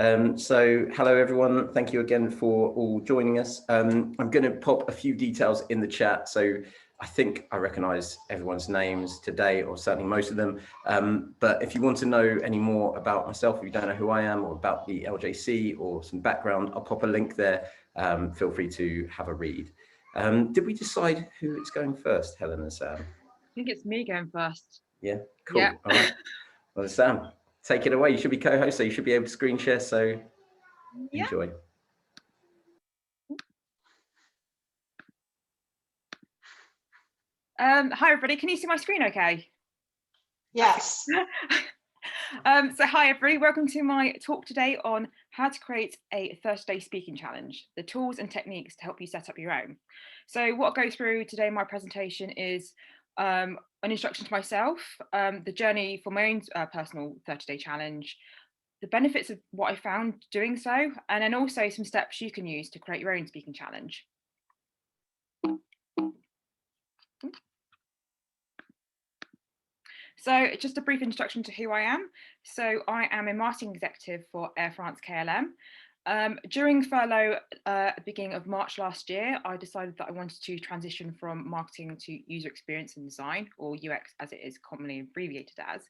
So hello everyone, thank you again for all joining us. I'm going to pop a few details in the chat, so I think I recognise everyone's names today, or certainly most of them, but if you want to know any more about myself, if you don't know who I am, or about the LJC or some background, I'll pop a link there. Feel free to have a read. Did we decide who is going first, Helen and Sam? I think it's me going first. Yeah, cool. Yeah. All right. Well, Sam, take it away. You should be co-host, so you should be able to screen share, so Yeah. enjoy. Hi everybody, can you see my screen okay? Yes. So hi everybody, welcome to my talk today on how to create a 30-day speaking challenge, the tools and techniques to help you set up your own. So what I'll go through today in my presentation is an introduction to myself, the journey for my own personal 30-day challenge, the benefits of what I found doing so, and then also some steps you can use to create your own speaking challenge. So just a brief introduction to who I am. So I am a marketing executive for Air France KLM. During furlough at the beginning of March last year, I decided that I wanted to transition from marketing to user experience and design, or UX as it is commonly abbreviated as.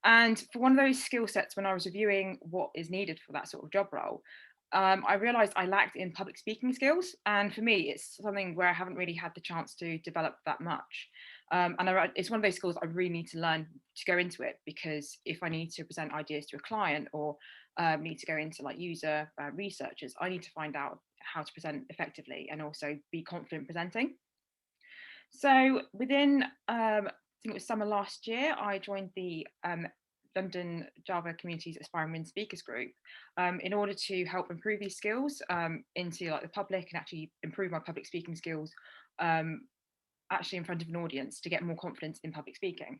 And for one of those skill sets, when I was reviewing what is needed for that sort of job role, I realised I lacked in public speaking skills. And for me, it's something where I haven't really had the chance to develop that much. And it's one of those skills I really need to learn to go into it, because if I need to present ideas to a client or need to go into like user researchers, I need to find out how to present effectively and also be confident presenting. So within, I think it was summer last year, I joined the London Java Community's Aspiring Women Speakers Group in order to help improve these skills into like the public and actually improve my public speaking skills actually in front of an audience to get more confidence in public speaking.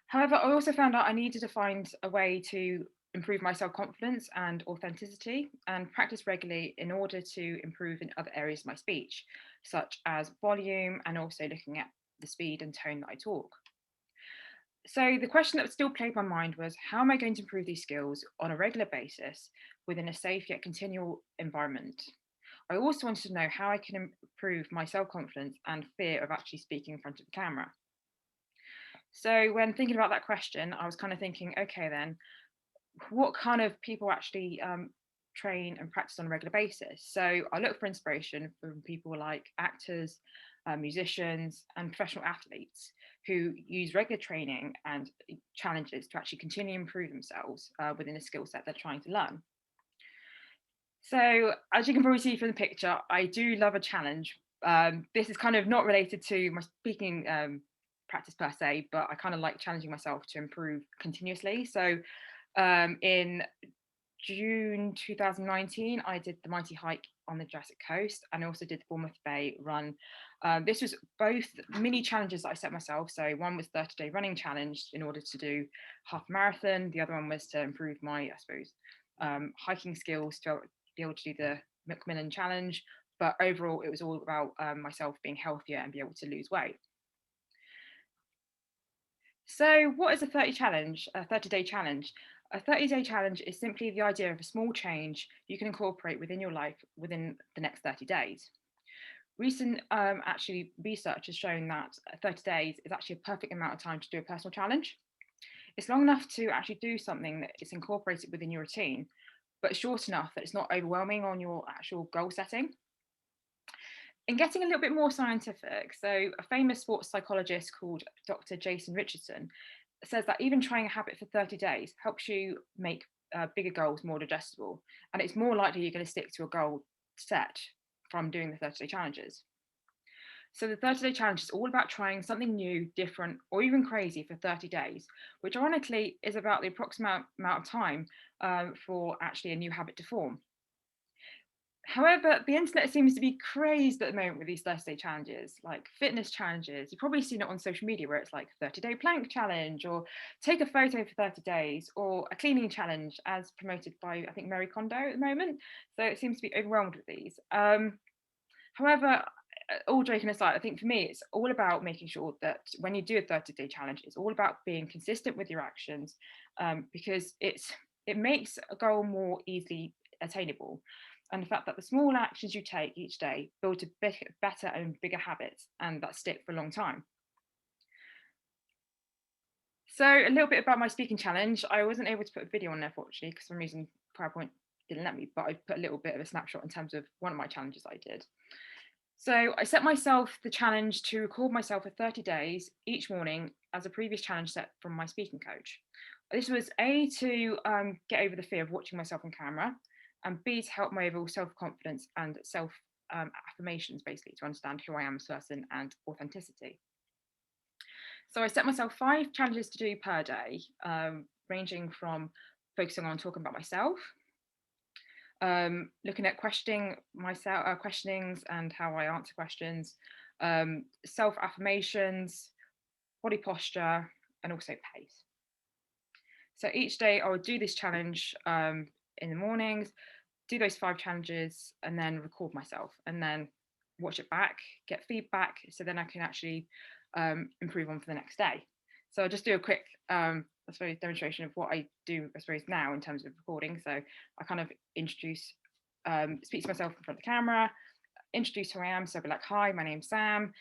However, I also found out I needed to find a way to improve my self-confidence and authenticity and practice regularly in order to improve in other areas of my speech, such as volume and also looking at the speed and tone that I talk. So the question that still played my mind was, how am I going to improve these skills on a regular basis within a safe yet continual environment? I also wanted to know how I can improve my self-confidence and fear of actually speaking in front of the camera. So when thinking about that question, I was kind of thinking, okay, then what kind of people actually train and practice on a regular basis? So I look for inspiration from people like actors, musicians, and professional athletes who use regular training and challenges to actually continue to improve themselves within a skill set they're trying to learn. So as you can probably see from the picture, I do love a challenge. This is kind of not related to my speaking practice per se, but I kind of like challenging myself to improve continuously. So in June 2019, I did the Mighty Hike on the Jurassic Coast, and I also did the Bournemouth Bay run. This was both mini challenges that I set myself. So one was 30-day running challenge in order to do half marathon. The other one was to improve my, I suppose, hiking skills to be able to do the Macmillan challenge. But overall, it was all about myself being healthier and be able to lose weight. So what is a 30-day challenge? A 30-day challenge is simply the idea of a small change you can incorporate within your life within the next 30 days. Recent actually research has shown that 30 days is actually a perfect amount of time to do a personal challenge. It's long enough to actually do something that is incorporated within your routine, but short enough that it's not overwhelming on your actual goal setting. In getting a little bit more scientific, so a famous sports psychologist called Dr. Jason Richardson says that even trying a habit for 30 days helps you make bigger goals more digestible, and it's more likely you're going to stick to a goal set from doing the 30-day challenges. So the 30-day challenge is all about trying something new, different, or even crazy for 30 days, which ironically is about the approximate amount of time for actually a new habit to form. However, the internet seems to be crazed at the moment with these 30-day challenges, like fitness challenges. You've probably seen it on social media where it's like 30-day plank challenge, or take a photo for 30 days, or a cleaning challenge as promoted by, I think, Marie Kondo at the moment. So it seems to be overwhelmed with these. However, all joking aside, I think for me, it's all about making sure that when you do a 30-day challenge, it's all about being consistent with your actions, because it's it makes a goal more easily attainable. And the fact that the small actions you take each day build to better and bigger habits and that stick for a long time. So a little bit about my speaking challenge. I wasn't able to put a video on there, fortunately, because for some reason PowerPoint didn't let me, but I put a little bit of a snapshot in terms of one of my challenges I did. So I set myself the challenge to record myself for 30 days each morning as a previous challenge set from my speaking coach. This was A, to get over the fear of watching myself on camera, and B, to help my overall self-confidence and self-affirmations, basically, to understand who I am as a person and authenticity. So I set myself 5 challenges to do per day, ranging from focusing on talking about myself, looking at questioning myself, questionings and how I answer questions, self-affirmations, body posture, and also pace. So each day I would do this challenge in the mornings, do those 5 challenges, and then record myself, and then watch it back, get feedback, so then I can actually improve on for the next day. So I'll just do a quick I suppose demonstration of what I do, I suppose, now in terms of recording. So I kind of introduce, speak to myself in front of the camera, introduce who I am. So I'll be like, hi, my name's Sam.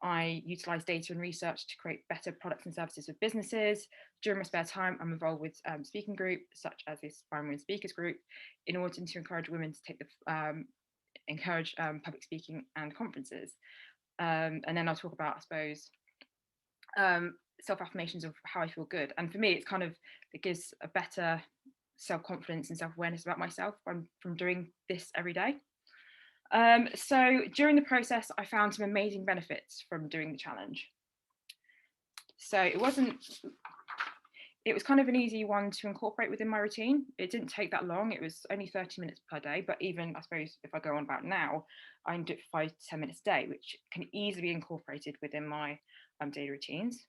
I utilize data and research to create better products and services for businesses. During my spare time, I'm involved with speaking groups such as this Inspiring Women Speakers group, in order to encourage women to take the encourage public speaking and conferences. And then I'll talk about, I suppose, self-affirmations of how I feel good. And for me, it's kind of, it gives a better self-confidence and self-awareness about myself from doing this every day. So during the process, I found some amazing benefits from doing the challenge. So it was kind of an easy one to incorporate within my routine. It didn't take that long. It was only 30 minutes per day, but even, I suppose, if I go on about now, I can do it for 5 to 10 minutes a day, which can easily be incorporated within my daily routines.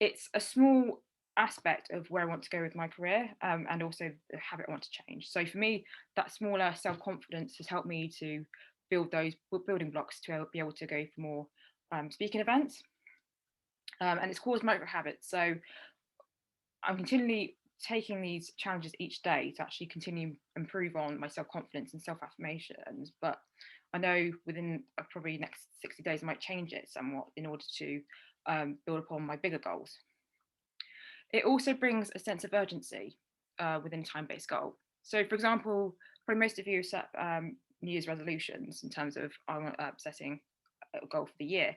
It's a small aspect of where I want to go with my career, and also the habit I want to change. So for me, that smaller self-confidence has helped me to build those building blocks to be able to go for more speaking events. And it's caused micro habits. So I'm continually taking these challenges each day to actually continue improve on my self-confidence and self-affirmations. But I know within probably next 60 days, I might change it somewhat in order to build upon my bigger goals. It also brings a sense of urgency within a time-based goal. So for example, probably most of you set New Year's resolutions in terms of setting a goal for the year.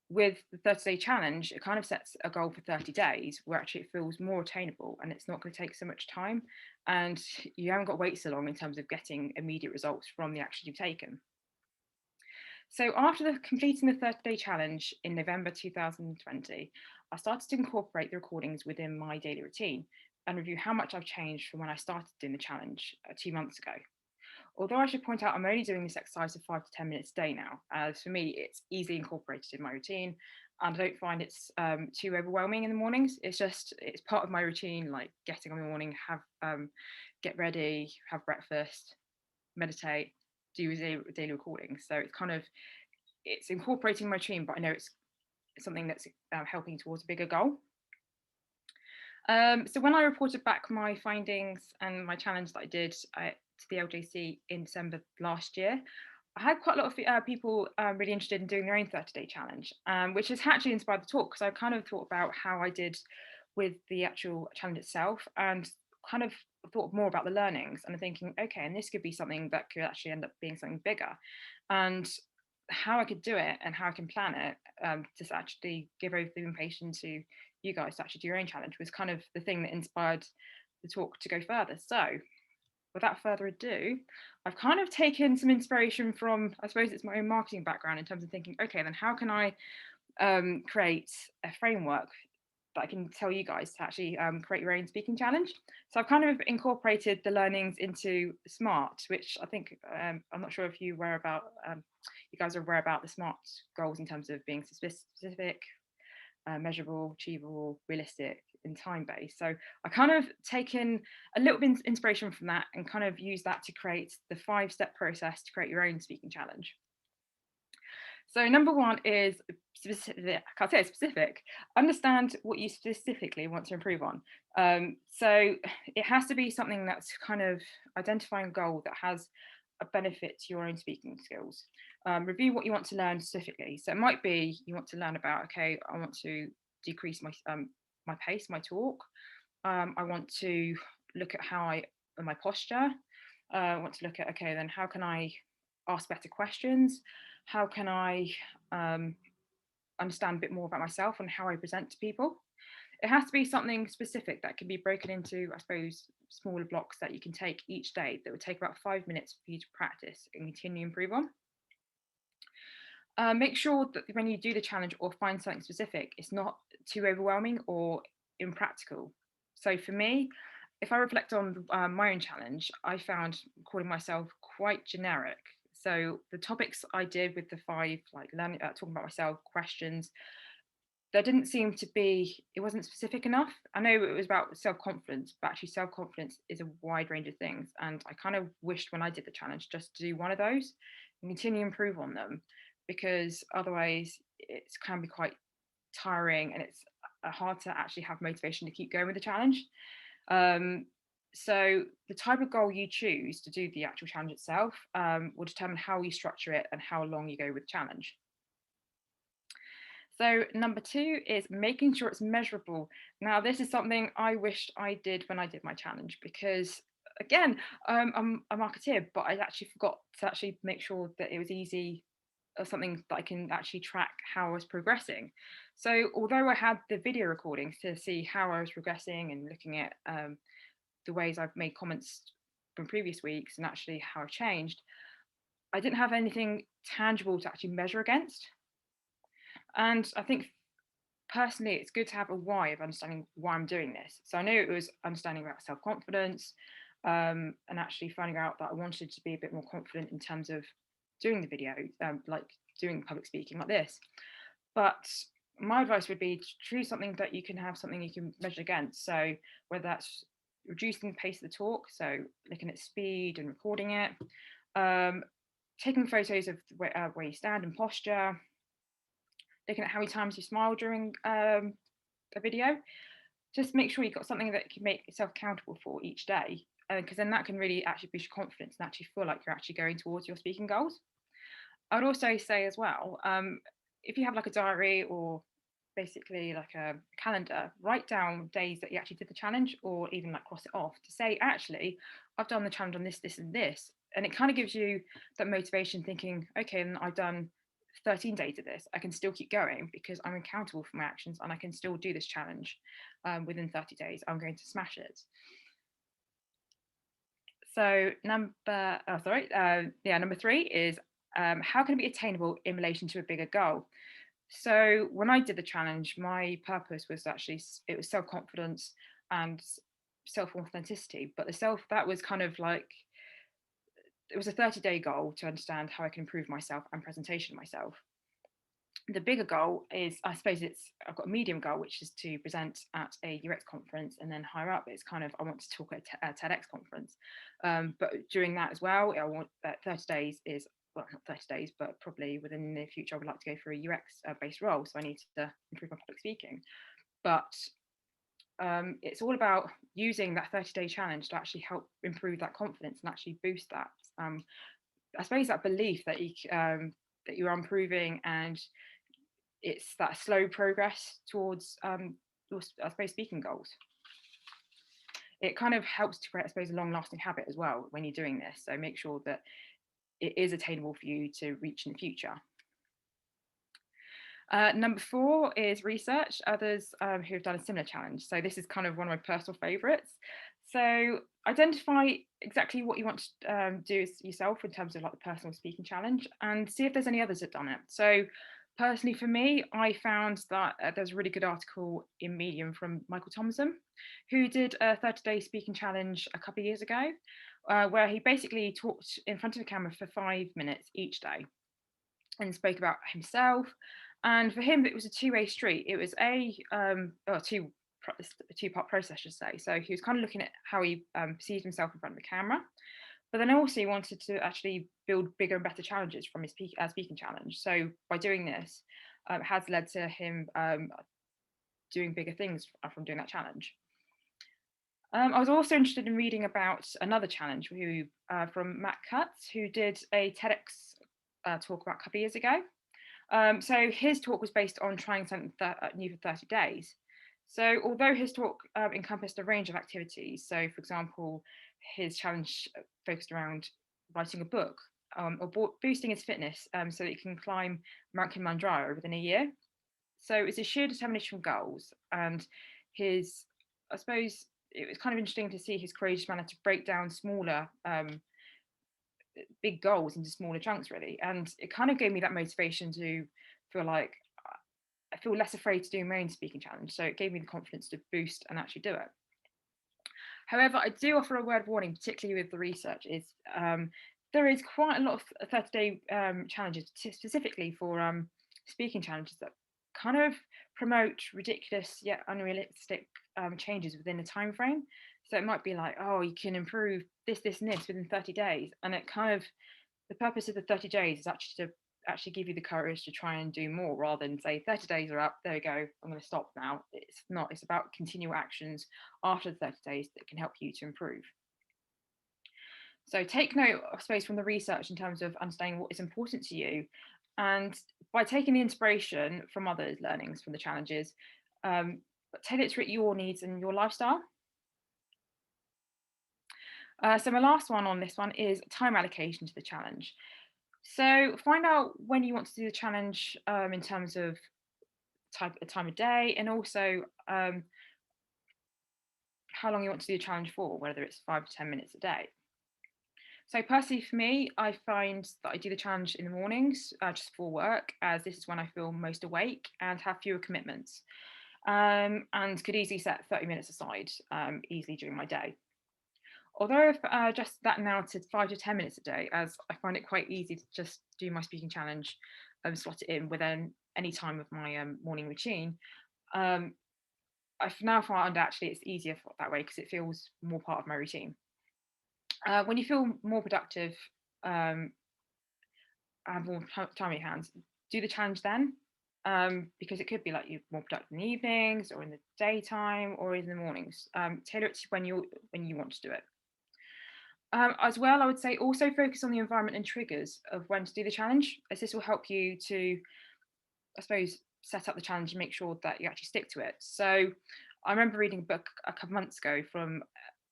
With the 30-day challenge, it kind of sets a goal for 30 days where actually it feels more attainable and it's not going to take so much time, and you haven't got to wait so long in terms of getting immediate results from the action you've taken. So after completing the 30-day challenge in November 2020, I started to incorporate the recordings within my daily routine and review how much I've changed from when I started doing the challenge 2 months ago. Although I should point out, I'm only doing this exercise for 5 to 10 minutes a day now, as for me, it's easily incorporated in my routine, and I don't find it's too overwhelming in the mornings. It's part of my routine, like getting up in the morning, get ready, have breakfast, meditate, do daily recording. So it's incorporating my routine, but I know it's something that's helping towards a bigger goal. So when I reported back my findings and my challenge that I did to the LJC in December last year, I had quite a lot of people really interested in doing their own 30-day challenge, which has actually inspired the talk, because I kind of thought about how I did with the actual challenge itself and kind of thought more about the learnings and thinking, okay, and this could be something that could actually end up being something bigger, and how I could do it and how I can plan it to actually give over the information to you guys to actually do your own challenge was kind of the thing that inspired the talk to go further. So without further ado, I've kind of taken some inspiration from, I suppose it's my own marketing background in terms of thinking, okay, then how can I create a framework that I can tell you guys to actually create your own speaking challenge. So I've kind of incorporated the learnings into SMART, which I think, I'm not sure if you guys are aware about the SMART goals in terms of being specific, measurable, achievable, realistic, and time-based. So I kind of taken a little bit of inspiration from that and kind of use that to create the 5-step process to create your own speaking challenge. So number 1 is specific. I can't say it's specific. Understand what you specifically want to improve on. So it has to be something that's kind of identifying a goal that has a benefit to your own speaking skills. Review what you want to learn specifically. So it might be you want to learn about, okay, I want to decrease my pace, my talk. I want to look at my posture. I want to look at, okay, then how can I ask better questions? How can I understand a bit more about myself and how I present to people? It has to be something specific that can be broken into, I suppose, smaller blocks that you can take each day that would take about 5 minutes for you to practice and continue to improve on. Make sure that when you do the challenge or find something specific, it's not too overwhelming or impractical. So for me, if I reflect on my own challenge, I found calling myself quite generic. So the topics I did with the 5, like learning, talking about myself, questions, there didn't seem to be, it wasn't specific enough. I know it was about self-confidence, but actually self-confidence is a wide range of things. And I kind of wished when I did the challenge just to do one of those and continue to improve on them, because otherwise it can be quite tiring and it's hard to actually have motivation to keep going with the challenge. So the type of goal you choose to do the actual challenge itself will determine how you structure it and how long you go with the challenge. So number 2 is making sure it's measurable. Now, this is something I wished I did when I did my challenge, because again, I'm a marketeer, but I actually forgot to actually make sure that it was easy or something that I can actually track how I was progressing. So although I had the video recordings to see how I was progressing and looking at the ways I've made comments from previous weeks and actually how I've changed, I didn't have anything tangible to actually measure against. And I think personally, it's good to have a why of understanding why I'm doing this. So I know it was understanding about self-confidence and actually finding out that I wanted to be a bit more confident in terms of doing the video, like doing public speaking like this. But my advice would be to choose something that you can have something you can measure against. So whether that's reducing the pace of the talk, so looking at speed and recording it, taking photos of where you stand and posture, looking at how many times you smile during a video. Just make sure you've got something that you can make yourself accountable for each day, because then that can really actually boost your confidence and actually feel like you're actually going towards your speaking goals. I would also say as well, if you have like a diary or basically like a calendar, write down days that you actually did the challenge, or even like cross it off to say, actually, I've done the challenge on this, this, and this. And it kind of gives you that motivation thinking, okay, and I've done 13 days of this, I can still keep going because I'm accountable for my actions and I can still do this challenge within 30 days. I'm going to smash it. So number 3 is how can it be attainable in relation to a bigger goal? So when I did the challenge, my purpose was actually, it was self-confidence and self-authenticity, but that was kind of like, it was a 30-day goal to understand how I can improve myself and presentation of myself. The bigger goal is, I suppose I've got a medium goal, which is to present at a UX conference, and then higher up, it's kind of, I want to talk at a TEDx conference. But during that as well, I want that 30 days is, well, not 30 days, but probably within the near future, I would like to go for a UX based role. So I need to improve my public speaking. But it's all about using that 30-day challenge to actually help improve that confidence and actually boost that. I suppose that belief that you are improving, and it's that slow progress towards your, I suppose, speaking goals. It kind of helps to create, I suppose, a long-lasting habit as well when you're doing this. So make sure that it is attainable for you to reach in the future. Number 4 is research others who have done a similar challenge. So this is kind of one of my personal favourites. So identify exactly what you want to do yourself in terms of like the personal speaking challenge, and see if there's any others that have done it. So personally for me, I found that there's a really good article in Medium from Michael Thompson, who did a 30-day speaking challenge a couple of years ago, where he basically talked in front of a camera for 5 minutes each day and spoke about himself. And for him, it was a two-way street. It was a two-part process, I should say. So he was kind of looking at how he perceived himself in front of the camera, but then also he wanted to actually build bigger and better challenges from his speaking challenge. So by doing this, it has led to him doing bigger things from doing that challenge. I was also interested in reading about another challenge from Matt Cutts, who did a TEDx talk about a couple of years ago. So his talk was based on trying something new for 30 days. So although his talk encompassed a range of activities, so for example, his challenge focused around writing a book or boosting his fitness so that he can climb Mount Kilimanjaro within a year. So it's a sheer determination of goals, and I suppose it was kind of interesting to see his courageous manner to break down smaller big goals into smaller chunks, really. And it kind of gave me that motivation to feel like I feel less afraid to do my own speaking challenge. So it gave me the confidence to boost and actually do it. However, I do offer a word of warning, particularly with the research, is there is quite a lot of 30-day challenges, specifically for speaking challenges that kind of promote ridiculous yet unrealistic changes within a time frame. So it might be like, oh, you can improve this, this, and this within 30 days. And it kind of, the purpose of the 30 days is actually to actually give you the courage to try and do more rather than say 30 days are up, there we go, I'm going to stop now. It's not, it's about continual actions after the 30 days that can help you to improve. So take note, I suppose, from the research in terms of understanding what is important to you. And by taking the inspiration from others' learnings from the challenges, tailor it to your needs and your lifestyle. So my last one on this one is time allocation to the challenge. So find out when you want to do the challenge in terms of time of day, and also how long you want to do the challenge for, whether it's 5 to 10 minutes a day. So personally for me, I find that I do the challenge in the mornings just before work, as this is when I feel most awake and have fewer commitments, and could easily set 30 minutes aside easily during my day. Although I've adjusted that now to 5 to 10 minutes a day, as I find it quite easy to just do my speaking challenge, slot it in within any time of my morning routine. I've now found actually it's easier that way because it feels more part of my routine. When you feel more productive and more time on your hands, do the challenge then, because it could be like you're more productive in the evenings or in the daytime or in the mornings. Tailor it to when you want to do it. As well, I would say also focus on the environment and triggers of when to do the challenge, as this will help you to, I suppose, set up the challenge and make sure that you actually stick to it. So I remember reading a book a couple months ago from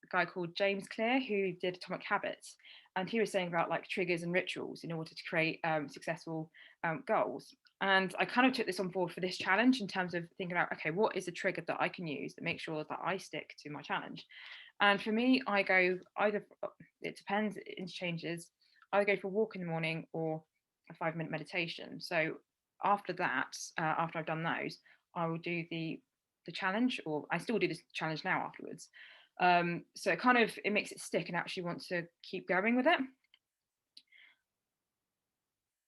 a guy called James Clear, who did Atomic Habits, and he was saying about like triggers and rituals in order to create successful goals. And I kind of took this on board for this challenge in terms of thinking about, okay, what is a trigger that I can use to make sure that I stick to my challenge? And for me, I go either, it depends, it interchanges, I go for a walk in the morning or a 5-minute meditation. So after that, after I've done those, I will do the challenge, or I still do this challenge now afterwards. So it makes it stick and actually want to keep going with it.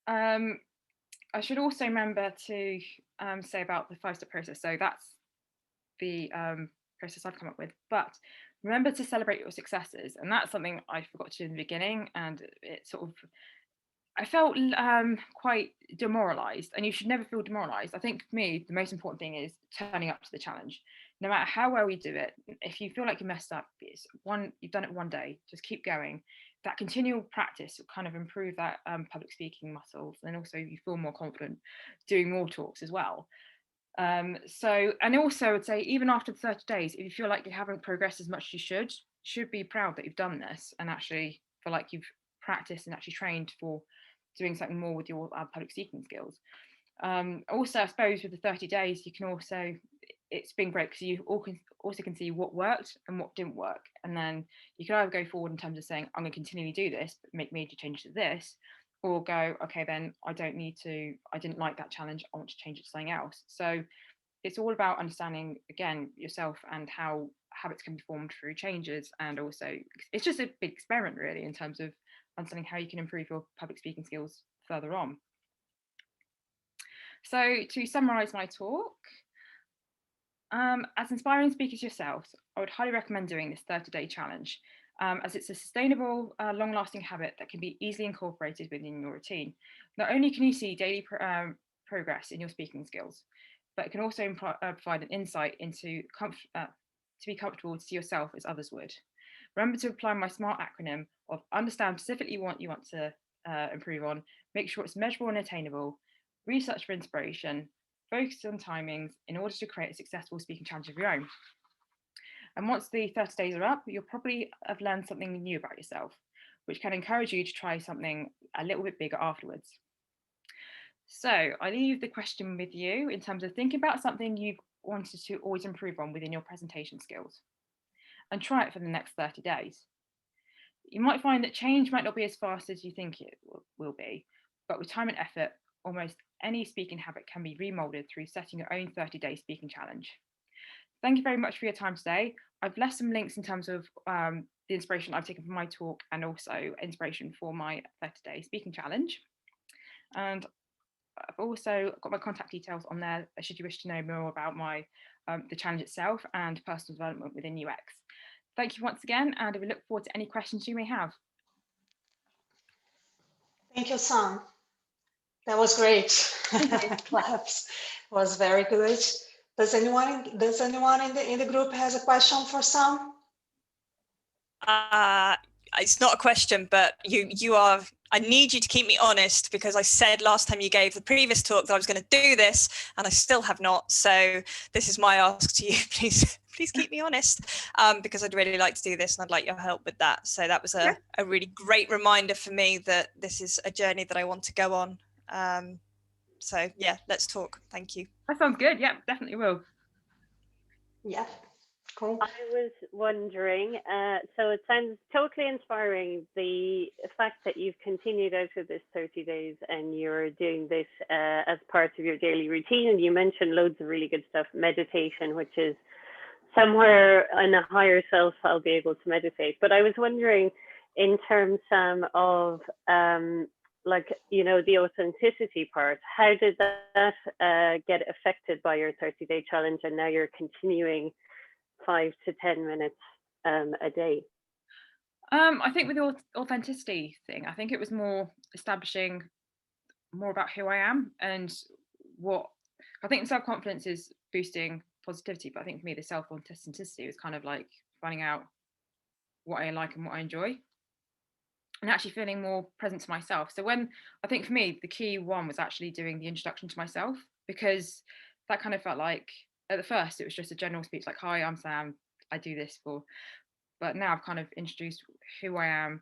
I should also remember to say about the 5-step process. So that's the process I've come up with. But remember to celebrate your successes. And that's something I forgot to do in the beginning. And it sort of, I felt quite demoralized, and you should never feel demoralized. I think for me, the most important thing is turning up to the challenge. No matter how well you do it, if you feel like you messed up, you've done it one day, just keep going. That continual practice will kind of improve that public speaking muscles, and also you feel more confident doing more talks as well. And also I would say, even after the 30 days, if you feel like you haven't progressed as much as you should be proud that you've done this and actually feel like you've practiced and actually trained for doing something more with your public speaking skills. Also, I suppose with the 30 days, you can also, it's been great because you also can see what worked and what didn't work. And then you can either go forward in terms of saying, I'm going to continually do this, but make major changes to this, or go, okay, then I didn't like that challenge, I want to change it to something else. So it's all about understanding, again, yourself and how habits can be formed through changes. And also, it's just a big experiment, really, in terms of understanding how you can improve your public speaking skills further on. So to summarize my talk, as inspiring speakers yourself, I would highly recommend doing this 30-day challenge, as it's a sustainable, long-lasting habit that can be easily incorporated within your routine. Not only can you see daily progress in your speaking skills, but it can also provide an insight into to be comfortable to see yourself as others would. Remember to apply my SMART acronym of understand specifically what you want to improve on, make sure it's measurable and attainable, research for inspiration, focus on timings in order to create a successful speaking challenge of your own. And once the 30 days are up, you'll probably have learned something new about yourself, which can encourage you to try something a little bit bigger afterwards. So I leave the question with you in terms of thinking about something you've wanted to always improve on within your presentation skills, and try it for the next 30 days. You might find that change might not be as fast as you think it will be, but with time and effort, almost any speaking habit can be remolded through setting your own 30-day speaking challenge. Thank you very much for your time today. I've left some links in terms of the inspiration I've taken from my talk and also inspiration for my 30-day speaking challenge. And I've also got my contact details on there should you wish to know more about my the challenge itself and personal development within UX. Thank you once again, and we look forward to any questions you may have. Thank you, Sam. That was great. Claps was very good. Does anyone in the group has a question for Sam? It's not a question, but you are. I need you to keep me honest, because I said last time you gave the previous talk that I was going to do this, and I still have not. So this is my ask to you. Please keep me honest, because I'd really like to do this and I'd like your help with that. So that was a really great reminder for me that this is a journey that I want to go on. So yeah, let's talk. Thank you. That sounds good. Yeah, definitely will. Yeah. Cool. I was wondering, so it sounds totally inspiring, the fact that you've continued out of this 30 days and you're doing this as part of your daily routine. And you mentioned loads of really good stuff, meditation, which is somewhere in a higher self, I'll be able to meditate. But I was wondering, in terms, Sam, of like, you know, the authenticity part, how did that get affected by your 30-day challenge? And now you're continuing 5 to 10 minutes a day? I think with the authenticity thing, I think it was more establishing more about who I am and what I think self-confidence is boosting positivity. But I think for me, the self-authenticity was kind of like finding out what I like and what I enjoy and actually feeling more present to myself. So when I think for me, the key one was actually doing the introduction to myself, because that kind of felt like, at the first, it was just a general speech like, hi, I'm Sam, I do this for, but now I've kind of introduced who I am,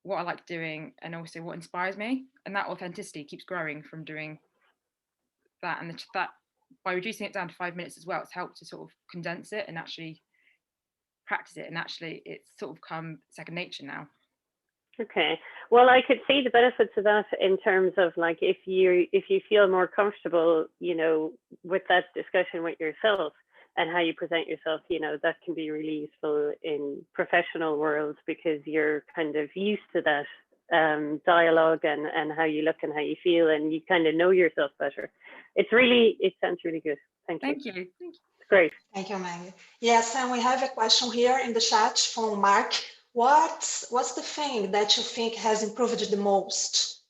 what I like doing, and also what inspires me. And that authenticity keeps growing from doing that. And that by reducing it down to 5 minutes as well, it's helped to sort of condense it and actually practice it. And actually it's sort of come second nature now. Okay, well, I could see the benefits of that in terms of like, if you feel more comfortable, you know, with that discussion with yourself and how you present yourself, you know, that can be really useful in professional worlds, because you're kind of used to that dialogue and how you look and how you feel, and you kind of know yourself better. It sounds really good. Thank you. Thank you. It's great. Thank you, Maggie. Yes, and we have a question here in the chat from Mark. What's the thing that you think has improved the most?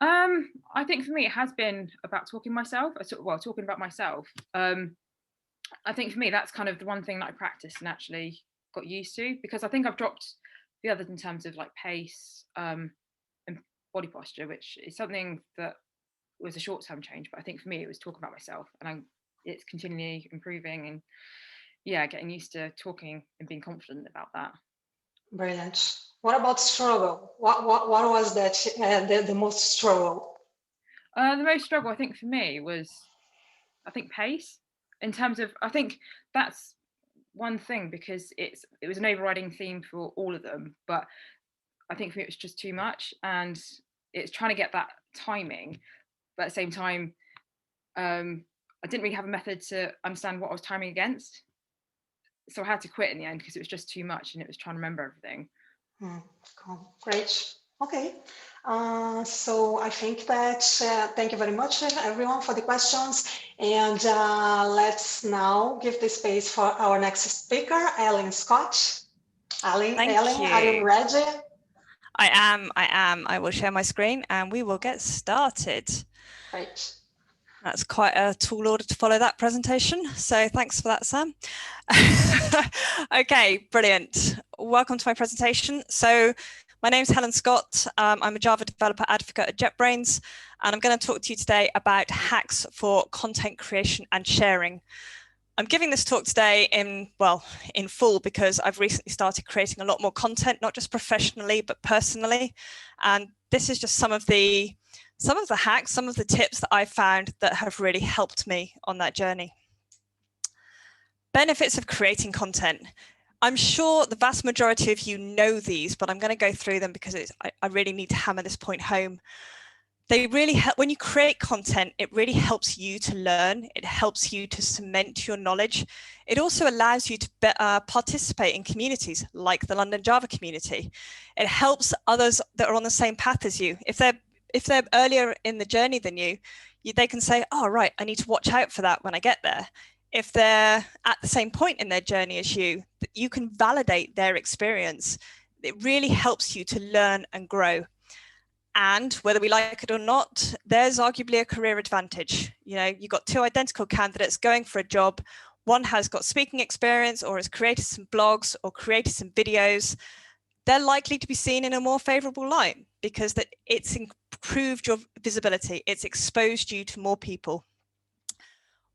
I think for me, it has been about talking about myself. I think for me, that's kind of the one thing that I practiced and actually got used to, because I think I've dropped the others in terms of like pace and body posture, which is something that was a short-term change. But I think for me, it was talking about myself, and it's continually improving, and yeah, getting used to talking and being confident about that. Brilliant. What about struggle? What was that the most struggle? The most struggle, I think, for me was, I think, pace. In terms of, I think that's one thing, because it was an overriding theme for all of them. But I think for me, it was just too much, and it's trying to get that timing. But at the same time, I didn't really have a method to understand what I was timing against. So I had to quit in the end because it was just too much, and it was trying to remember everything. Cool. Great. Okay. So I think that thank you very much, everyone, for the questions. And let's now give the space for our next speaker, Helen Scott. Helen, are you ready? I am. I will share my screen and we will get started. Great. That's quite a tall order to follow that presentation. So thanks for that, Sam. Okay, brilliant. Welcome to my presentation. So my name's Helen Scott. I'm a Java developer advocate at JetBrains, and I'm going to talk to you today about hacks for content creation and sharing. I'm giving this talk today in full because I've recently started creating a lot more content, not just professionally, but personally. And this is just some of the hacks, some of the tips that I've found that have really helped me on that journey. Benefits of creating content. I'm sure the vast majority of you know these, but I'm going to go through them because I really need to hammer this point home. They really help. When you create content, it really helps you to learn. It helps you to cement your knowledge. It also allows you to participate in communities like the London Java community. It helps others that are on the same path as you. If they're earlier in the journey than you, they can say, oh, right, I need to watch out for that when I get there. If they're at the same point in their journey as you can validate their experience. It really helps you to learn and grow. And whether we like it or not, there's arguably a career advantage. You know, you've got two identical candidates going for a job. One has got speaking experience or has created some blogs or created some videos. They're likely to be seen in a more favorable light because it's improved your visibility. It's exposed you to more people.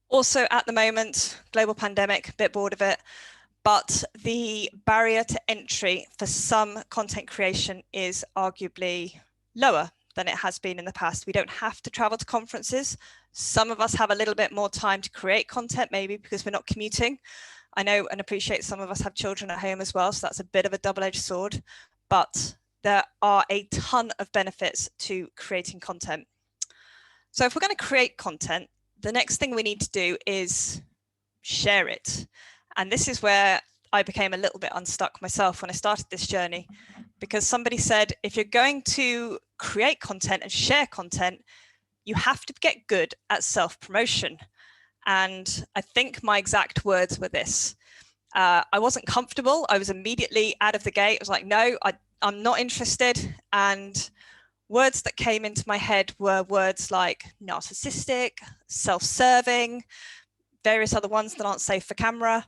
Also, at the moment, global pandemic, a bit bored of it, but the barrier to entry for some content creation is arguably lower than it has been in the past. We don't have to travel to conferences. Some of us have a little bit more time to create content, maybe because we're not commuting. I know and appreciate some of us have children at home as well, so that's a bit of a double-edged sword, but there are a ton of benefits to creating content. So if we're going to create content, the next thing we need to do is share it. And this is where I became a little bit unstuck myself when I started this journey, because somebody said, if you're going to create content and share content, you have to get good at self-promotion. And I think my exact words were this. I wasn't comfortable. I was immediately out of the gate. I was like, no, I'm not interested. And words that came into my head were words like narcissistic, self-serving, various other ones that aren't safe for camera.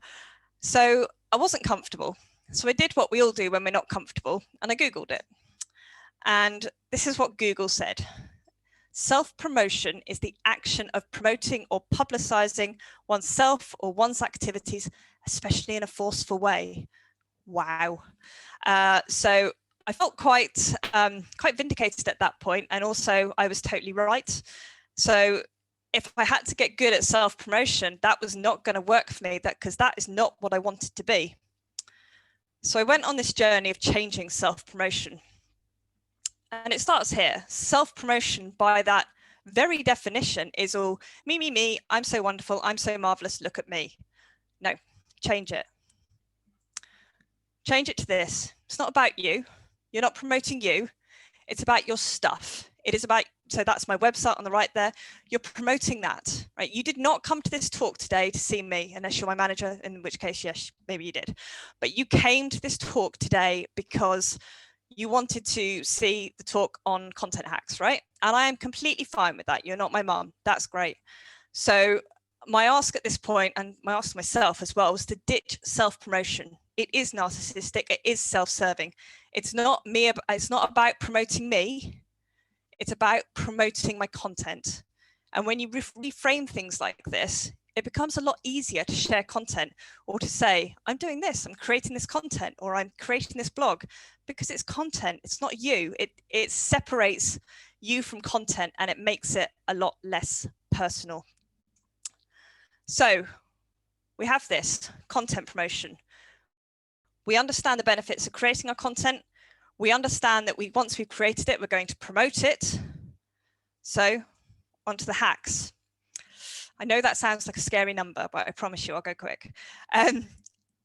So I wasn't comfortable. So I did what we all do when we're not comfortable, and I Googled it. And this is what Google said. Self-promotion is the action of promoting or publicizing oneself or one's activities, especially in a forceful way. Wow. So I felt quite vindicated at that point, and also I was totally right. So if I had to get good at self-promotion, that was not going to work for me, because that is not what I wanted to be. So I went on this journey of changing self-promotion. And it starts here. Self-promotion, by that very definition, is all me, me, me, I'm so wonderful, I'm so marvelous, look at me. No, change it. Change it to this. It's not about you. You're not promoting you. It's about your stuff. It is about, so that's my website on the right there. You're promoting that, right? You did not come to this talk today to see me, unless you're my manager, in which case, yes, maybe you did. But you came to this talk today because you wanted to see the talk on content hacks, right? And I am completely fine with that. You're not my mum. That's great. So my ask at this point, and my ask to myself as well, was to ditch self-promotion. It is narcissistic. It is self-serving. It's not me. It's not about promoting me. It's about promoting my content. And when you reframe things like this, it becomes a lot easier to share content, or to say, I'm doing this, I'm creating this content, or I'm creating this blog, because it's content, it's not you. It separates you from content, and it makes it a lot less personal. So we have this content promotion. We understand the benefits of creating our content. We understand that once we've created it, we're going to promote it. So onto the hacks. I know that sounds like a scary number, but I promise you I'll go quick.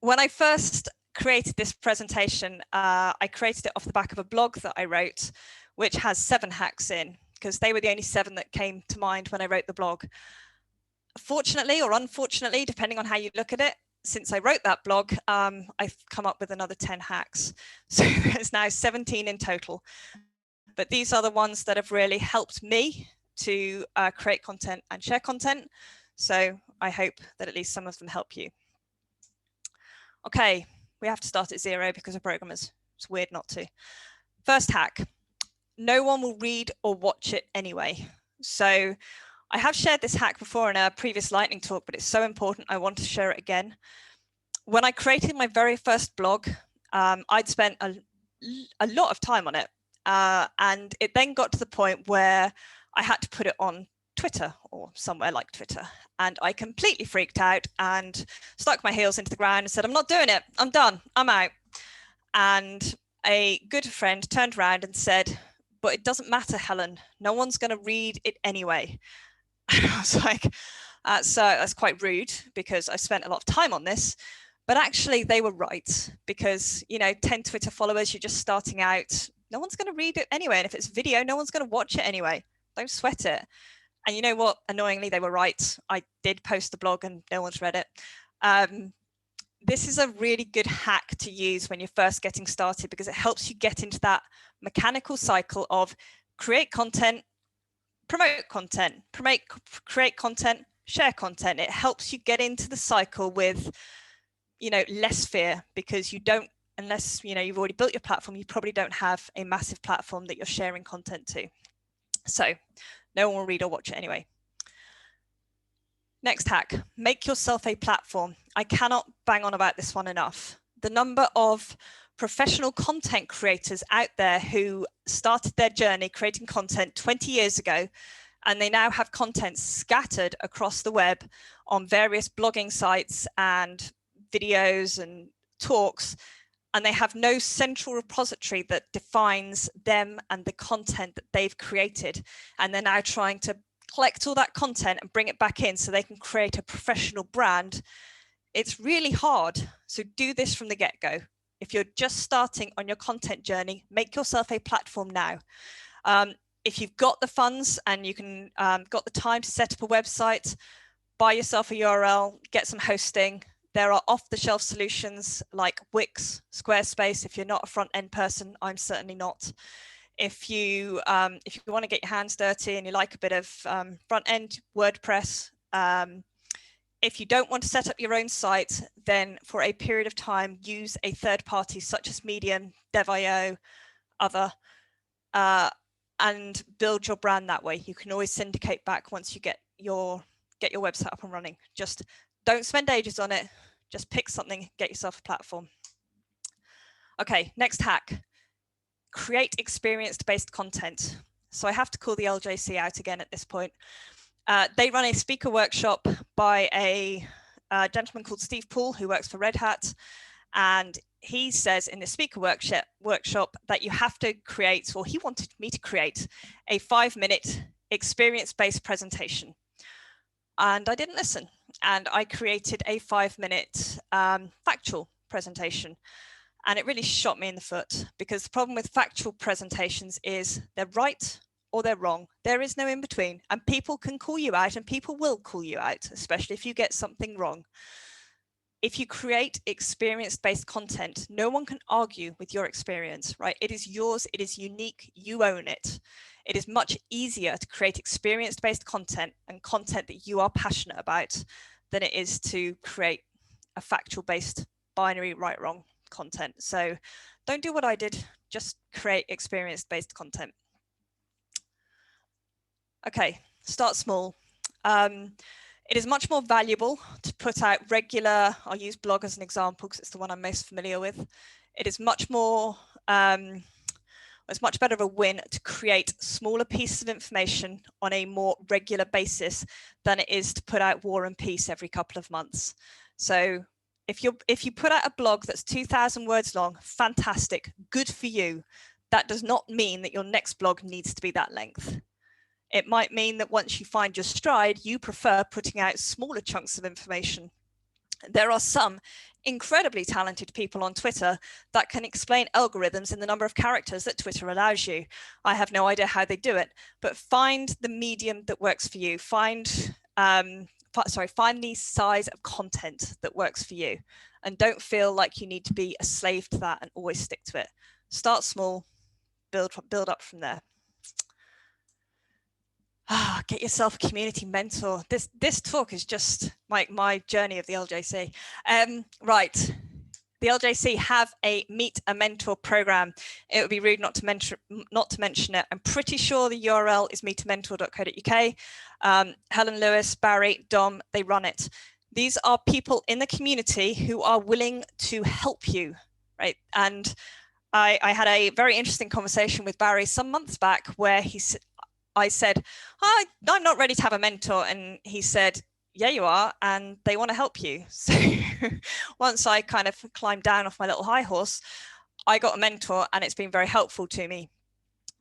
When I first created this presentation, I created it off the back of a blog that I wrote, which has 7 hacks in, because they were the only 7 that came to mind when I wrote the blog. Fortunately or unfortunately, depending on how you look at it, since I wrote that blog, I've come up with another 10 hacks. So there's now 17 in total. But these are the ones that have really helped me to create content and share content. So I hope that at least some of them help you. Okay, we have to start at 0 because we're programmers. It's weird not to. First hack, no one will read or watch it anyway. So I have shared this hack before in a previous lightning talk, but it's so important I want to share it again. When I created my very first blog, I'd spent a lot of time on it. And it then got to the point where I had to put it on Twitter or somewhere like Twitter. And I completely freaked out and stuck my heels into the ground and said, I'm not doing it. I'm done. I'm out. And a good friend turned around and said, but it doesn't matter, Helen. No one's going to read it anyway. And I was like, that's quite rude because I spent a lot of time on this. But actually, they were right because, 10 Twitter followers, you're just starting out. No one's going to read it anyway. And if it's video, no one's going to watch it anyway. Don't sweat it. And you know what? Annoyingly, they were right. I did post the blog and no one's read it. This is a really good hack to use when you're first getting started because it helps you get into that mechanical cycle of create content, promote content, create content, share content. It helps you get into the cycle with, less fear because you don't, unless, you've already built your platform, you probably don't have a massive platform that you're sharing content to. So no one will read or watch it anyway. Next hack, make yourself a platform. I cannot bang on about this one enough. The number of professional content creators out there who started their journey creating content 20 years ago, and they now have content scattered across the web on various blogging sites and videos and talks, and they have no central repository that defines them and the content that they've created. And they're now trying to collect all that content and bring it back in so they can create a professional brand. It's really hard. So do this from the get-go. If you're just starting on your content journey, make yourself a platform now. If you've got the funds and you can got the time to set up a website, buy yourself a URL, get some hosting. There are off-the-shelf solutions like Wix, Squarespace. If you're not a front-end person, I'm certainly not. If you want to get your hands dirty and you like a bit of front-end, WordPress. If you don't want to set up your own site, then for a period of time, use a third party such as Medium, Dev.io, other, and build your brand that way. You can always syndicate back once you get your website up and running. Just don't spend ages on it. Just pick something, get yourself a platform. Okay, next hack. Create experience-based content. So I have to call the LJC out again at this point. They run a speaker workshop by a gentleman called Steve Poole, who works for Red Hat. And he says in the speaker workshop that you have to create, or he wanted me to create, a 5-minute experience-based presentation. And I didn't listen. And I created a 5-minute factual presentation. And it really shot me in the foot because the problem with factual presentations is they're right or they're wrong. There is no in between, and people can call you out, and people will call you out, especially if you get something wrong. If you create experience-based content, no one can argue with your experience, right? It is yours, it is unique, you own it. It is much easier to create experience-based content and content that you are passionate about than it is to create a factual-based binary right-wrong content. So don't do what I did, just create experience-based content. Okay, start small. It is much more valuable to put out regular, I'll use blog as an example because it's the one I'm most familiar with. It is much more, it's much better of a win to create smaller pieces of information on a more regular basis than it is to put out War and Peace every couple of months. So if you put out a blog that's 2,000 words long, fantastic, good for you. That does not mean that your next blog needs to be that length. It might mean that once you find your stride, you prefer putting out smaller chunks of information. There are some incredibly talented people on Twitter that can explain algorithms in the number of characters that Twitter allows you. I have no idea how they do it, but find the medium that works for you. Find the size of content that works for you, and don't feel like you need to be a slave to that and always stick to it. Start small, build up from there. Get yourself a community mentor. This talk is just my journey of the LJC. Right. The LJC have a Meet a Mentor program. It would be rude not to mention it. I'm pretty sure the URL is meetamentor.co.uk. Helen Lewis, Barry, Dom, they run it. These are people in the community who are willing to help you, right? And I had a very interesting conversation with Barry some months back where I said, I'm not ready to have a mentor. And he said, yeah, you are, and they want to help you. So once I kind of climbed down off my little high horse, I got a mentor, and it's been very helpful to me.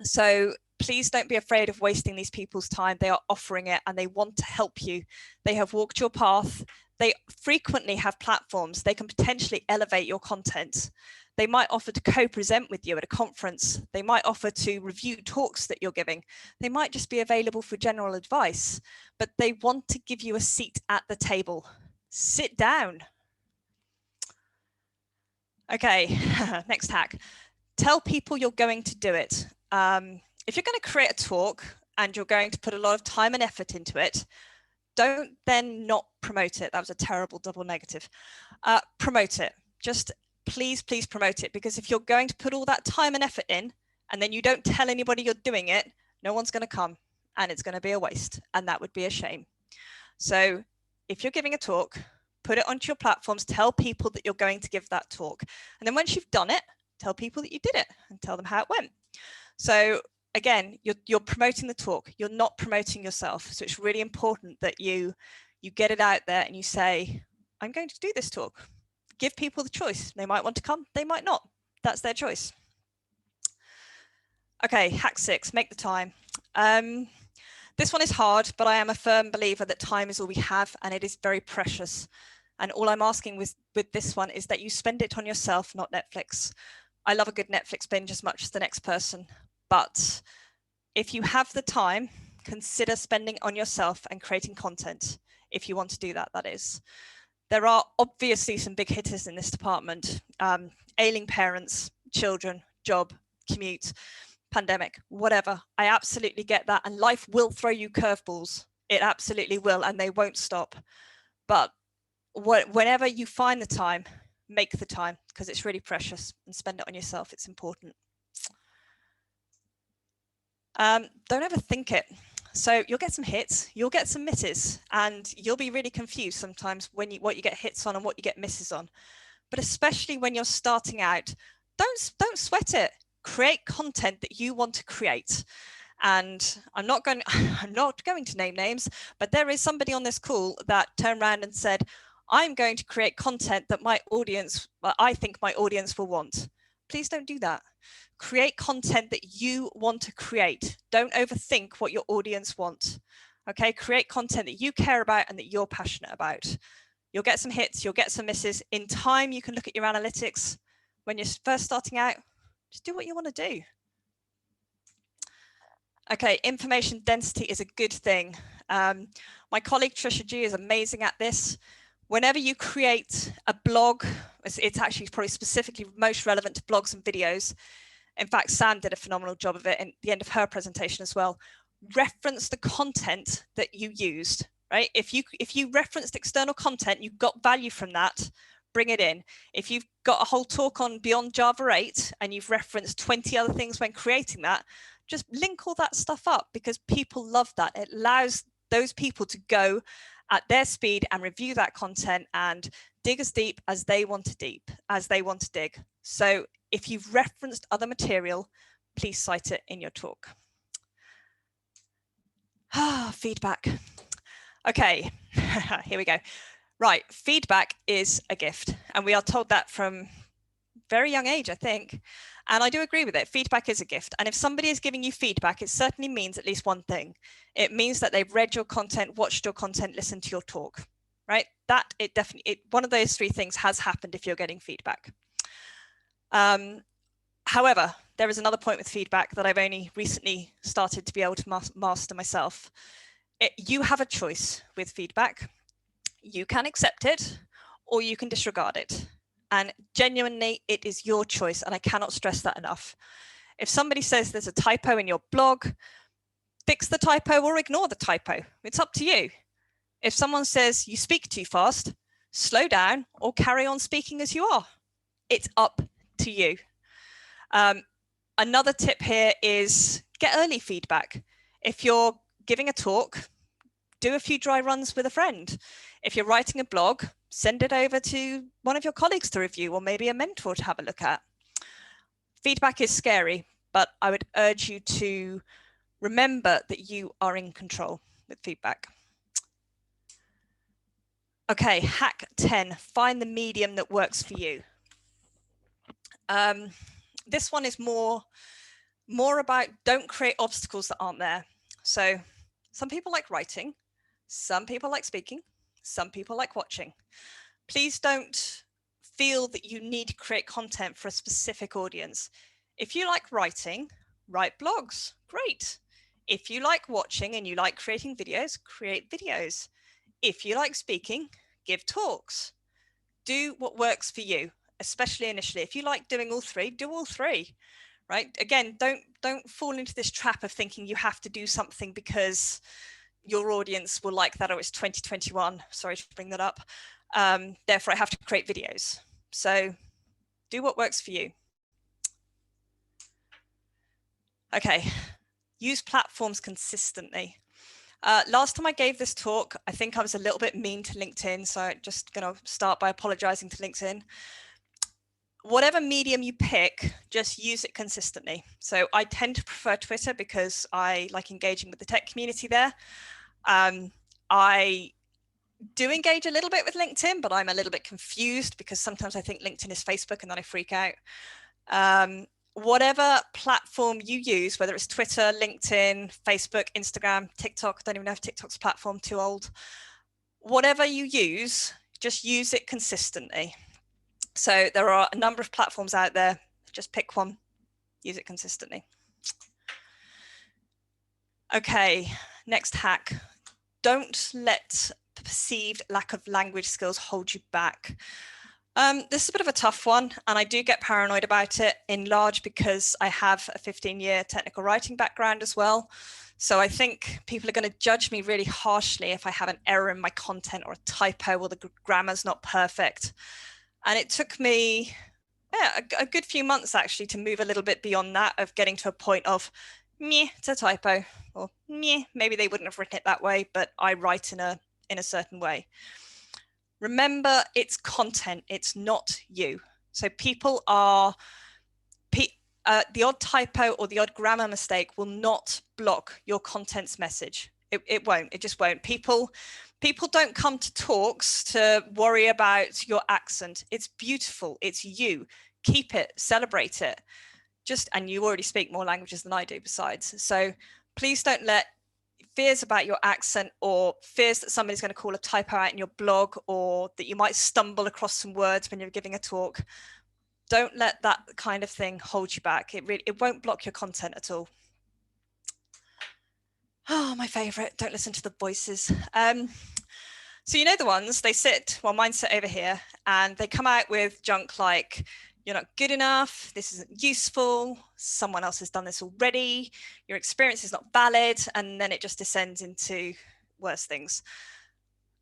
So please don't be afraid of wasting these people's time. They are offering it, and they want to help you. They have walked your path. They frequently have platforms. They can potentially elevate your content. They might offer to co-present with you at a conference. They might offer to review talks that you're giving. They might just be available for general advice, but they want to give you a seat at the table. Sit down. Okay, next hack. Tell people you're going to do it. If you're going to create a talk and you're going to put a lot of time and effort into it, don't then not promote it. That was a terrible double negative. Promote it. Just please promote it, because if you're going to put all that time and effort in and then you don't tell anybody you're doing it, no one's going to come, and it's going to be a waste, and that would be a shame. So if you're giving a talk, put it onto your platforms, tell people that you're going to give that talk, and then once you've done it, tell people that you did it and tell them how it went. So again, you're promoting the talk, you're not promoting yourself. So it's really important that you get it out there and you say, I'm going to do this talk. Give people the choice. They might want to come, they might not. That's their choice. Okay, hack 6, make the time. This one is hard, but I am a firm believer that time is all we have, and it is very precious. And all I'm asking with this one is that you spend it on yourself, not Netflix. I love a good Netflix binge as much as the next person, but if you have the time, consider spending on yourself and creating content, if you want to do that, that is. There are obviously some big hitters in this department. Ailing parents, children, job, commute, pandemic, whatever. I absolutely get that. And life will throw you curveballs. It absolutely will, and they won't stop. But whenever you find the time, make the time, because it's really precious, and spend it on yourself. It's important. Don't overthink it. So you'll get some hits, you'll get some misses, and you'll be really confused sometimes when what you get hits on and what you get misses on. But especially when you're starting out, don't sweat it. Create content that you want to create. And I'm not going to name names, but there is somebody on this call that turned around and said, I'm going to create content that I think my audience will want. Please don't do that. Create content that you want to create. Don't overthink what your audience wants. Okay, create content that you care about and that you're passionate about. You'll get some hits, you'll get some misses. In time, you can look at your analytics. When you're first starting out, just do what you want to do. Okay, information density is a good thing. My colleague Trisha G is amazing at this. Whenever you create a blog, it's actually probably specifically most relevant to blogs and videos. In fact, Sam did a phenomenal job of it at the end of her presentation as well. Reference the content that you used, right? If you referenced external content, you got value from that, bring it in. If you've got a whole talk on Beyond Java 8 and you've referenced 20 other things when creating that, just link all that stuff up, because people love that. It allows those people to go at their speed and review that content and dig as deep as they want to dig. So if you've referenced other material, please cite it in your talk. Feedback. Okay, here we go. Right, feedback is a gift, and we are told that from very young age, I think. And I do agree with it. Feedback is a gift. And if somebody is giving you feedback, it certainly means at least one thing. It means that they've read your content, watched your content, listened to your talk, right? One of those three things has happened if you're getting feedback. However, there is another point with feedback that I've only recently started to be able to master myself. You have a choice with feedback. You can accept it or you can disregard it. And genuinely, it is your choice, and I cannot stress that enough. If somebody says there's a typo in your blog, Fix the typo or ignore the typo. It's up to you. If someone says you speak too fast, slow down or carry on speaking as you are. It's up to you. Another tip here is get early feedback. If you're giving a talk, do a few dry runs with a friend. If you're writing a blog, send it over to one of your colleagues to review, or maybe a mentor to have a look at. Feedback is scary, but I would urge you to remember that you are in control with feedback. Okay, hack 10, find the medium that works for you. This one is more about don't create obstacles that aren't there. So some people like writing, some people like speaking, some people like watching. Please don't feel that you need to create content for a specific audience. If you like writing, write blogs, great. If you like watching and you like creating videos, create videos. If you like speaking, give talks. Do what works for you, especially initially. If you like doing all three, do all three, right? Again, don't fall into this trap of thinking you have to do something because your audience will like that, or it's 2021, sorry to bring that up. Therefore, I have to create videos. So do what works for you. Okay, use platforms consistently. Last time I gave this talk, I think I was a little bit mean to LinkedIn, so I'm just going to start by apologizing to LinkedIn. Whatever medium you pick, just use it consistently. So I tend to prefer Twitter because I like engaging with the tech community there. I do engage a little bit with LinkedIn, but I'm a little bit confused because sometimes I think LinkedIn is Facebook and then I freak out. Whatever platform you use, whether it's Twitter, LinkedIn, Facebook, Instagram, TikTok, I don't even know if TikTok's platform, too old. Whatever you use, just use it consistently. So there are a number of platforms out there, just pick one, use it consistently. Okay, next hack. Don't let perceived lack of language skills hold you back. This is a bit of a tough one, and I do get paranoid about it, in large because I have a 15-year technical writing background as well. So I think people are going to judge me really harshly if I have an error in my content or a typo or the grammar's not perfect. And it took me a good few months actually to move a little bit beyond that, of getting to a point of, meh, it's a typo, or meh, maybe they wouldn't have written it that way, but I write in a certain way. Remember, it's content, it's not you. So people are, the odd typo or the odd grammar mistake will not block your content's message. It won't, it just won't. People don't come to talks to worry about your accent. It's beautiful, it's you. Keep it, celebrate it. And you already speak more languages than I do besides. So please don't let fears about your accent, or fears that somebody's going to call a typo out in your blog, or that you might stumble across some words when you're giving a talk. Don't let that kind of thing hold you back. It won't block your content at all. Oh, my favorite, don't listen to the voices. So you know the ones, they sit, well, mine sit over here, and they come out with junk like, you're not good enough, this isn't useful, someone else has done this already, your experience is not valid, and then it just descends into worse things.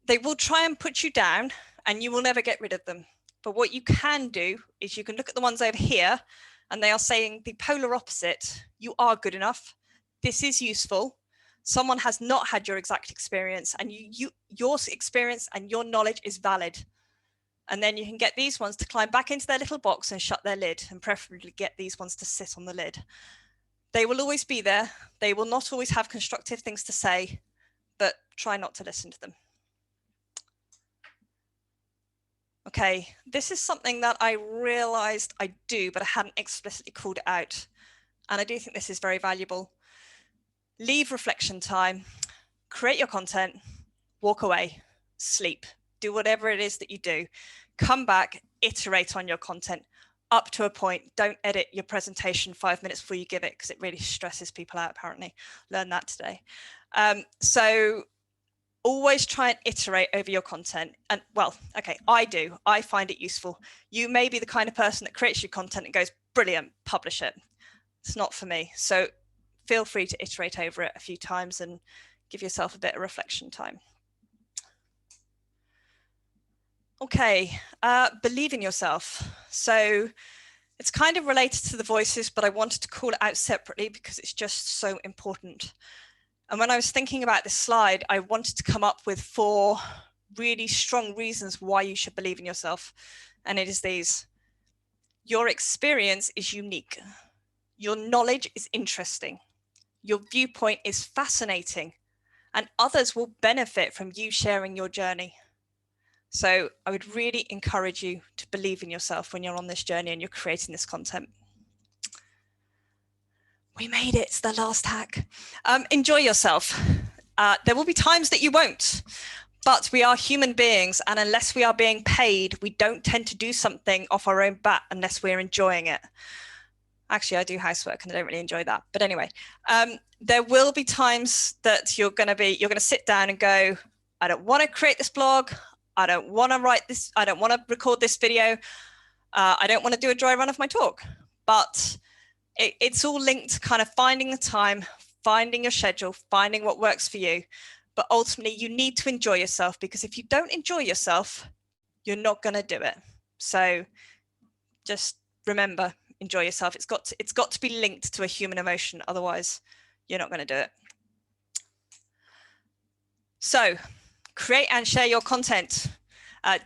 They will try and put you down, and you will never get rid of them. But what you can do is you can look at the ones over here, and they are saying the polar opposite. You are good enough, this is useful, someone has not had your exact experience, and your experience and your knowledge is valid. And then you can get these ones to climb back into their little box and shut their lid, and preferably get these ones to sit on the lid. They will always be there. They will not always have constructive things to say, but try not to listen to them. Okay, this is something that I realized I do, but I hadn't explicitly called it out. And I do think this is very valuable. Leave reflection time, create your content, walk away, sleep, do whatever it is that you do. Come back, iterate on your content up to a point. Don't edit your presentation 5 minutes before you give it, because it really stresses people out, apparently. Learned that today. So always try and iterate over your content. And well, okay, I find it useful. You may be the kind of person that creates your content and goes, brilliant, publish it. It's not for me. So feel free to iterate over it a few times and give yourself a bit of reflection time. Okay, believe in yourself. So it's kind of related to the voices, but I wanted to call it out separately because it's just so important. And when I was thinking about this slide, I wanted to come up with 4 really strong reasons why you should believe in yourself. And it is these. Your experience is unique. Your knowledge is interesting. Your viewpoint is fascinating, and others will benefit from you sharing your journey. So I would really encourage you to believe in yourself when you're on this journey and you're creating this content. We made it, it's the last hack. Enjoy yourself. There will be times that you won't, but we are human beings, and unless we are being paid, we don't tend to do something off our own bat unless we're enjoying it. Actually, I do housework and I don't really enjoy that. But anyway, there will be times that you're going to sit down and go, I don't want to create this blog. I don't want to write this. I don't want to record this video. I don't want to do a dry run of my talk. But it's all linked to kind of finding the time, finding your schedule, finding what works for you. But ultimately, you need to enjoy yourself, because if you don't enjoy yourself, you're not going to do it. So just remember, enjoy yourself. It's got to be linked to a human emotion. Otherwise, you're not going to do it. So create and share your content.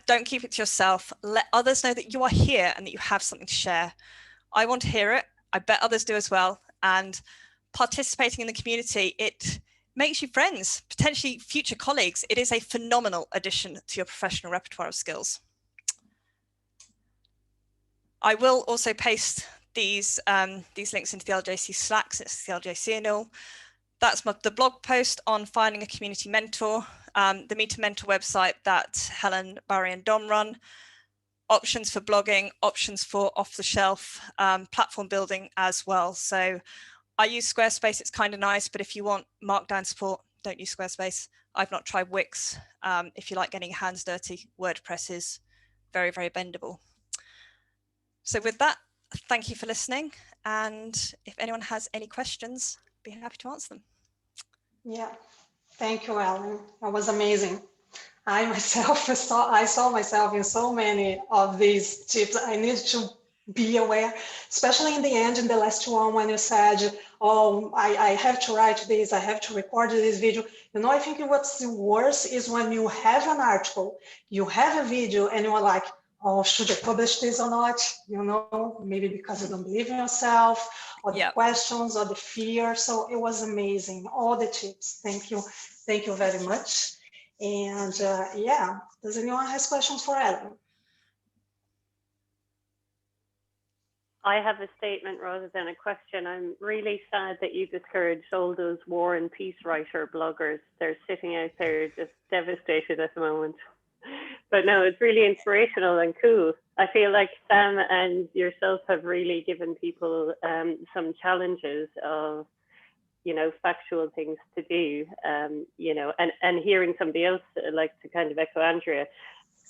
Don't keep it to yourself. Let others know that you are here and that you have something to share. I want to hear it. I bet others do as well. And participating in the community, it makes you friends, potentially future colleagues. It is a phenomenal addition to your professional repertoire of skills. I will also paste these links into the LJC Slacks. It's the LJC and all. That's the blog post on finding a community mentor, the Meet a Mentor website that Helen, Barry and Dom run, options for blogging, options for off-the-shelf platform building as well. So I use Squarespace, it's kind of nice, but if you want Markdown support, don't use Squarespace. I've not tried Wix. If you like getting your hands dirty, WordPress is very, very bendable. So with that, thank you for listening. And if anyone has any questions, I'd be happy to answer them. Yeah, thank you, Ellen. That was amazing. I myself saw myself in so many of these tips. I need to be aware, especially in the end, in the last one, when you said, oh, I have to write this, I have to record this video. You know, I think what's worse is when you have an article, you have a video, and you're like, oh, should I publish this or not? You know, maybe because you don't believe in yourself, or the questions, or the fear. So it was amazing, all the tips. Thank you very much. And yeah, does anyone have questions for Ellen? I have a statement rather than a question. I'm really sad that you discouraged all those war and peace writer bloggers. They're sitting out there just devastated at the moment. But no, it's really inspirational and cool. I feel like Sam and yourself have really given people some challenges of, you know, factual things to do, you know, and hearing somebody else, like to kind of echo Andrea,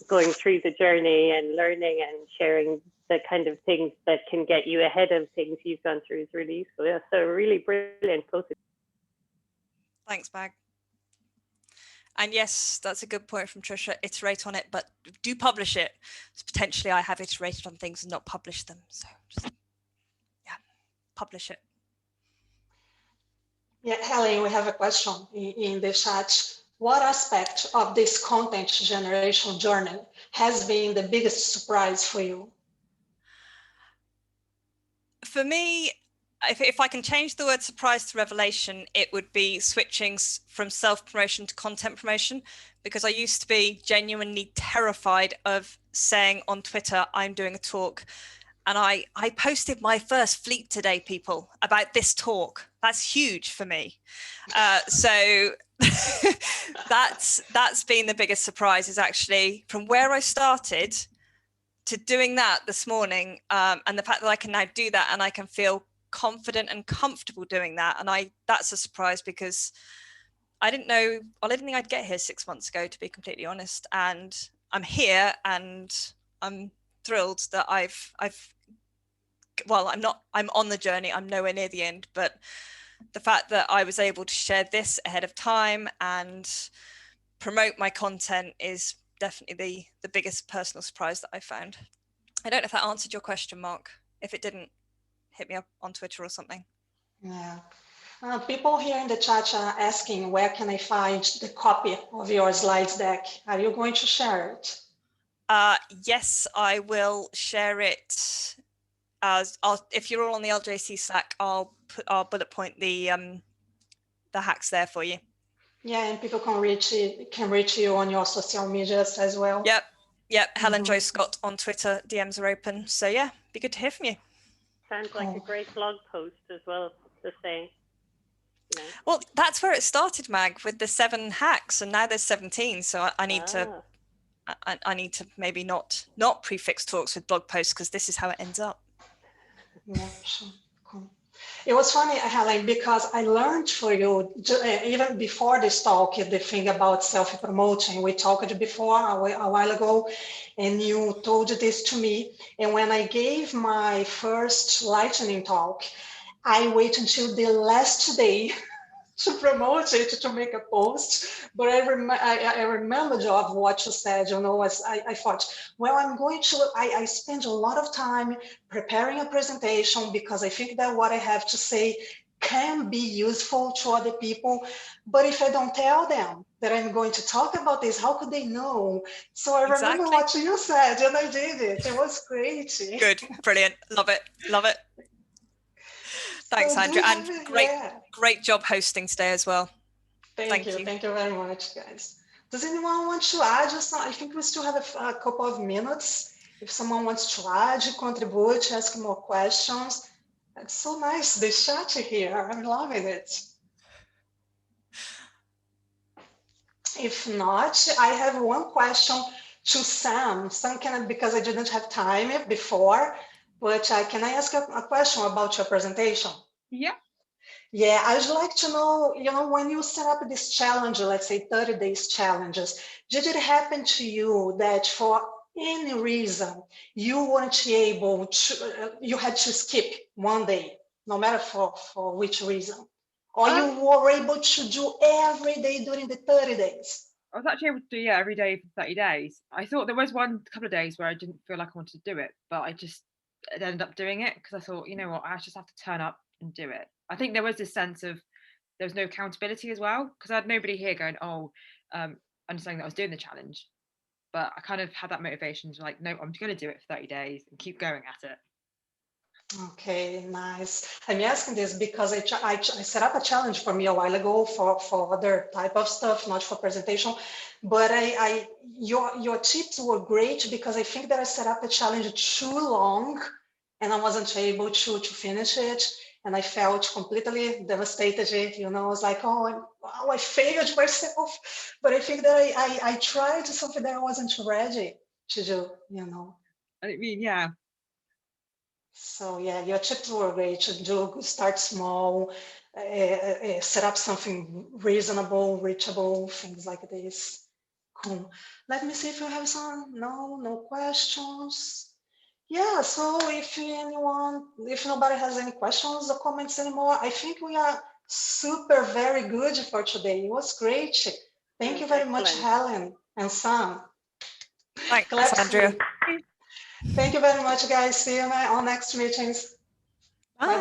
going through the journey and learning and sharing the kind of things that can get you ahead of things you've gone through is really useful. Yeah, so really brilliant. Thanks, Mag. And yes, that's a good point from Trisha. Iterate on it, but do publish it. So potentially I have iterated on things and not published them. So just, yeah, publish it. Yeah, Helen, we have a question in the chat. What aspect of this content generation journey has been the biggest surprise for you? For me, if I can change the word surprise to revelation, it would be switching from self-promotion to content promotion, because I used to be genuinely terrified of saying on Twitter, I'm doing a talk. And I posted my first fleet today, people, about this talk. That's huge for me. So that's been the biggest surprise, is actually from where I started to doing that this morning, and the fact that I can now do that and I can feel confident and comfortable doing that. And that's a surprise, because I didn't think I'd get here 6 months ago, to be completely honest. And I'm here, and I'm thrilled that I'm on the journey. I'm nowhere near the end, but the fact that I was able to share this ahead of time and promote my content is definitely the biggest personal surprise that I found. I don't know if that answered your question, Mark. If it didn't, hit me up on Twitter or something. Yeah. People here in the chat are asking, where can I find the copy of your slides deck? Are you going to share it? Yes, I will share it. If you're all on the LJC Slack, I'll bullet point the hacks there for you. Yeah, and people can reach you on your social medias as well. Yep. Helen Scott on Twitter. DMs are open. So yeah, be good to hear from you. Sounds like a great blog post as well to say. You know. Well, that's where it started, Mag, with the 7 hacks, and now there's 17. So I need to. I need to maybe not prefix talks with blog posts, because this is how it ends up. Yeah, sure. Cool. It was funny, Helen, because I learned for you, even before this talk, the thing about self-promoting. We talked before a while ago, and you told this to me. And when I gave my first lightning talk, I waited until the last day to promote it, to make a post. But I remembered of what you said, you know, as I thought, well, I spend a lot of time preparing a presentation because I think that what I have to say can be useful to other people. But if I don't tell them that I'm going to talk about this, how could they know? So I remember what you said, and I did it. It was great. Good, brilliant, love it. Thanks, So Andrea, and great job hosting today as well. Thank you very much, guys. Does anyone want to add? I think we still have a couple of minutes. If someone wants to add, contribute, ask more questions. It's so nice, this chat here. I'm loving it. If not, I have one question to Sam. Sam, because I didn't have time before, but can I ask a question about your presentation? Yeah. Yeah, I'd like to know, you know, when you set up this challenge, let's say 30 days challenges, did it happen to you that for any reason you weren't able to, you had to skip one day, no matter for which reason? Or you were able to do every day during the 30 days? I was actually able to do every day for 30 days. I thought there was one couple of days where I didn't feel like I wanted to do it, but I just ended up doing it because I thought, you know what, I just have to turn up and do it. I think there was this sense of there was no accountability as well, because I had nobody here going, understanding that I was doing the challenge. But I kind of had that motivation to like, no, I'm going to do it for 30 days and keep going at it. Okay, nice. I'm asking this because I set up a challenge for me a while ago for other type of stuff, not for presentation. But your tips were great because I think that I set up a challenge too long and I wasn't able to finish it. And I felt completely devastated. You know, I was like, I failed myself. But I think that I tried something that I wasn't ready to do, you know. I mean, yeah. So yeah, your tips were great. Start small, set up something reasonable, reachable, things like this. Cool. Let me see if you have some. No questions. Yeah. So if nobody has any questions or comments anymore, I think we are very good for today. It was great. Thank you very much, Helen and Sam. Thanks, Andrea. Thank you very much, guys. See you on next meetings. Bye. Bye-bye.